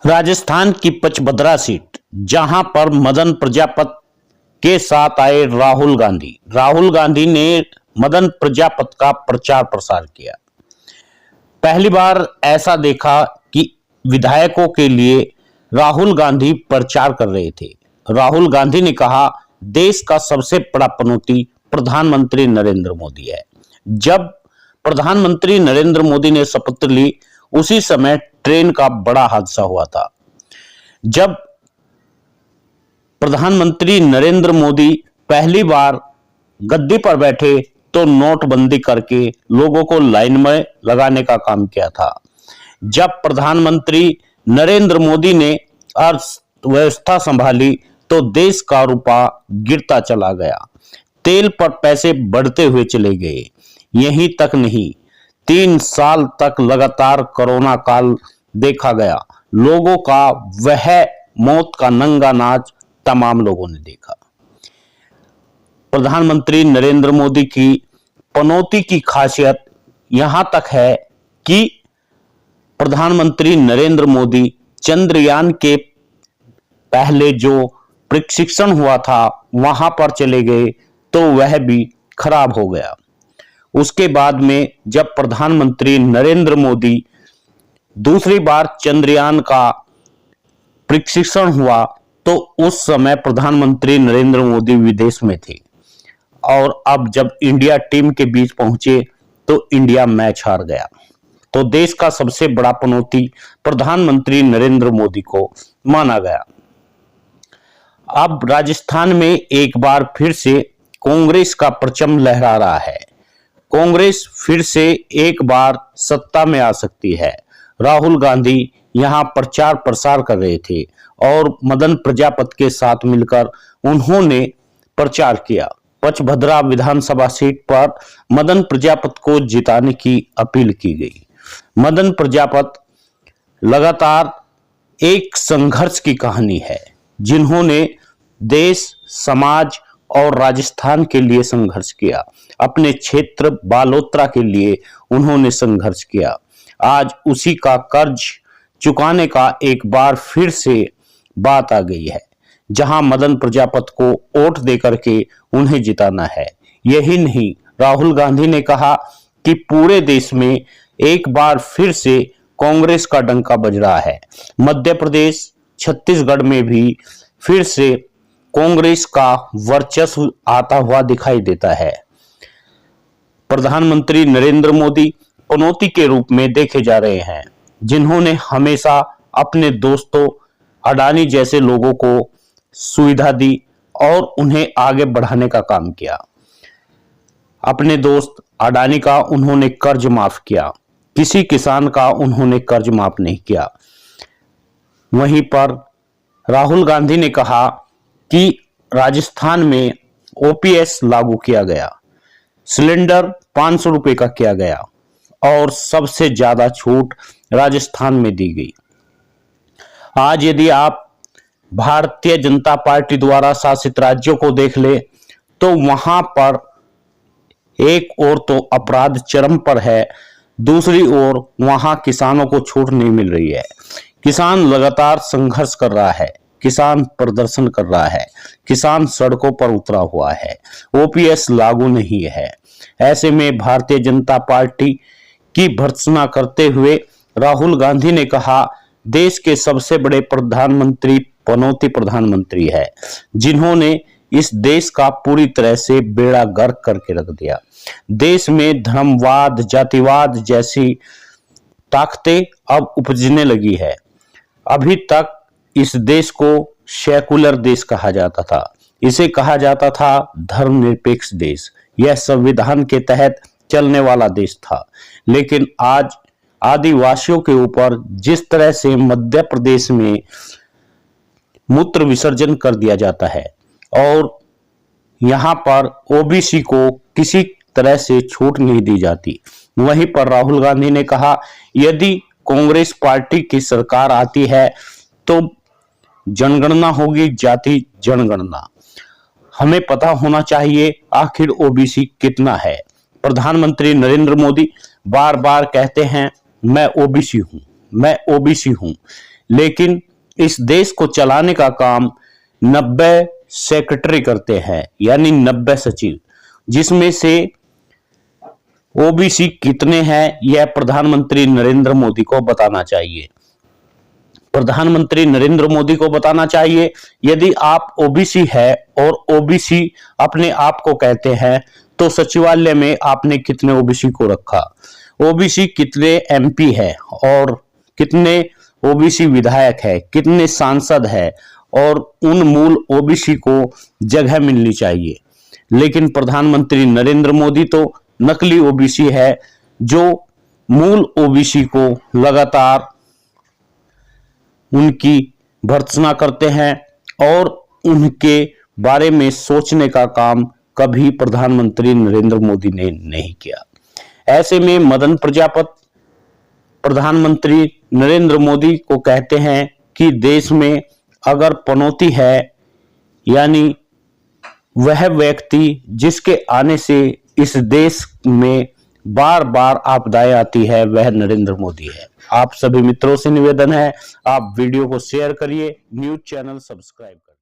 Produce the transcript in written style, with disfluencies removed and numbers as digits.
राजस्थान की पचभद्रा सीट, जहां पर मदन प्रजापत के साथ आए राहुल गांधी ने मदन प्रजापत का प्रचार प्रसार किया। पहली बार ऐसा देखा कि विधायकों के लिए राहुल गांधी प्रचार कर रहे थे। राहुल गांधी ने कहा, देश का सबसे बड़ा पनौती प्रधानमंत्री नरेंद्र मोदी है। जब प्रधानमंत्री नरेंद्र मोदी ने शपथ ली, उसी समय ट्रेन का बड़ा हादसा हुआ था। जब प्रधानमंत्री नरेंद्र मोदी पहली बार गद्दी पर बैठे तो नोटबंदी करके लोगों को लाइन में लगाने का काम किया था। जब प्रधानमंत्री नरेंद्र मोदी ने अर्थव्यवस्था संभाली तो देश का रुपया गिरता चला गया, तेल पर पैसे बढ़ते हुए चले गए। यहीं तक नहीं, 3 साल तक लगातार कोरोना काल देखा गया। लोगों का वह मौत का नंगा नाच तमाम लोगों ने देखा। प्रधानमंत्री नरेंद्र मोदी की पनौती की खासियत यहां तक है कि प्रधानमंत्री नरेंद्र मोदी चंद्रयान के पहले जो प्रशिक्षण हुआ था वहां पर चले गए तो वह भी खराब हो गया। उसके बाद में जब प्रधानमंत्री नरेंद्र मोदी दूसरी बार चंद्रयान का प्रशिक्षण हुआ तो उस समय प्रधानमंत्री नरेंद्र मोदी विदेश में थे और अब जब इंडिया टीम के बीच पहुंचे तो इंडिया मैच हार गया। तो देश का सबसे बड़ा पनौती प्रधानमंत्री नरेंद्र मोदी को माना गया। अब राजस्थान में एक बार फिर से कांग्रेस का परचम लहरा रहा है। कांग्रेस फिर से एक बार सत्ता में आ सकती है। राहुल गांधी यहां प्रचार प्रसार कर रहे थे और मदन प्रजापत के साथ मिलकर उन्होंने प्रचार किया। पचभद्रा विधानसभा सीट पर मदन प्रजापत को जिताने की अपील की गई। मदन प्रजापत लगातार एक संघर्ष की कहानी है, जिन्होंने देश, समाज और राजस्थान के लिए संघर्ष किया। अपने क्षेत्र बालोतरा के लिए उन्होंने संघर्ष किया। आज उसी का कर्ज चुकाने का एक बार फिर से बात आ गई है, जहां मदन प्रजापत को वोट देकर के उन्हें जिताना है। यही नहीं, राहुल गांधी ने कहा कि पूरे देश में एक बार फिर से कांग्रेस का डंका बज रहा है। मध्य प्रदेश, छत्तीसगढ़ में भी फिर से कांग्रेस का वर्चस्व आता हुआ दिखाई देता है। प्रधानमंत्री नरेंद्र मोदी पनौती के रूप में देखे जा रहे हैं, जिन्होंने हमेशा अपने दोस्तों अडानी जैसे लोगों को सुविधा दी और उन्हें आगे बढ़ाने का काम किया। अपने दोस्त अडानी का उन्होंने कर्ज माफ किया, किसी किसान का उन्होंने कर्ज माफ नहीं किया। वहीं पर राहुल गांधी ने कहा कि राजस्थान में ओपीएस लागू किया गया, सिलेंडर 500 रुपए का किया गया और सबसे ज्यादा छूट राजस्थान में दी गई। आज यदि आप भारतीय जनता पार्टी द्वारा शासित राज्यों को देख ले तो वहां पर एक ओर तो अपराध चरम पर है, दूसरी ओर वहां किसानों को छूट नहीं मिल रही है। किसान लगातार संघर्ष कर रहा है, किसान प्रदर्शन कर रहा है, किसान सड़कों पर उतरा हुआ है, ओपीएस लागू नहीं है। ऐसे में भारतीय जनता पार्टी की भर्त्सना करते हुए राहुल गांधी ने कहा, देश के सबसे बड़े प्रधानमंत्री पनौती प्रधानमंत्री है, जिन्होंने इस देश का पूरी तरह से बेड़ा गर्क करके रख दिया। देश में धर्मवाद, जातिवाद जैसी ताकतें अब उपजने लगी है। अभी तक इस देश को सेकुलर देश कहा जाता था, इसे कहा जाता था धर्मनिरपेक्ष देश। यह संविधान के तहत चलने वाला देश था, लेकिन आज आदिवासियों के ऊपर जिस तरह से मध्य प्रदेश में मूत्र विसर्जन कर दिया जाता है और यहां पर ओबीसी को किसी तरह से छूट नहीं दी जाती, वहीं पर राहुल गांधी ने कहा, यदि कांग्रेस पार्टी की सरकार आती है तो जनगणना होगी, जाति जनगणना। हमें पता होना चाहिए आखिर ओबीसी कितना है। प्रधानमंत्री नरेंद्र मोदी बार बार कहते हैं मैं ओबीसी हूं, मैं ओबीसी हूं। लेकिन इस देश को चलाने का काम 90 सेक्रेटरी करते हैं, यानी 90 सचिव, जिसमें से ओबीसी कितने हैं यह प्रधानमंत्री नरेंद्र मोदी को बताना चाहिए। प्रधानमंत्री नरेंद्र मोदी को बताना चाहिए, यदि आप ओबीसी है और ओबीसी अपने आप को कहते हैं, तो सचिवालय में आपने कितने ओबीसी को रखा, ओबीसी कितने एमपी है और कितने ओबीसी विधायक है, कितने सांसद है, और उन मूल ओबीसी को जगह मिलनी चाहिए। लेकिन प्रधानमंत्री नरेंद्र मोदी तो नकली ओबीसी है, जो मूल ओबीसी को लगातार उनकी भर्त्सना करते हैं और उनके बारे में सोचने का काम कभी प्रधानमंत्री नरेंद्र मोदी ने नहीं किया। ऐसे में मदन प्रजापति प्रधानमंत्री नरेंद्र मोदी को कहते हैं कि देश में अगर पनौती है, यानी वह व्यक्ति जिसके आने से इस देश में बार बार आपदाएं आती है, वह नरेंद्र मोदी है। आप सभी मित्रों से निवेदन है, आप वीडियो को शेयर करिए, न्यूज चैनल सब्सक्राइब करिए।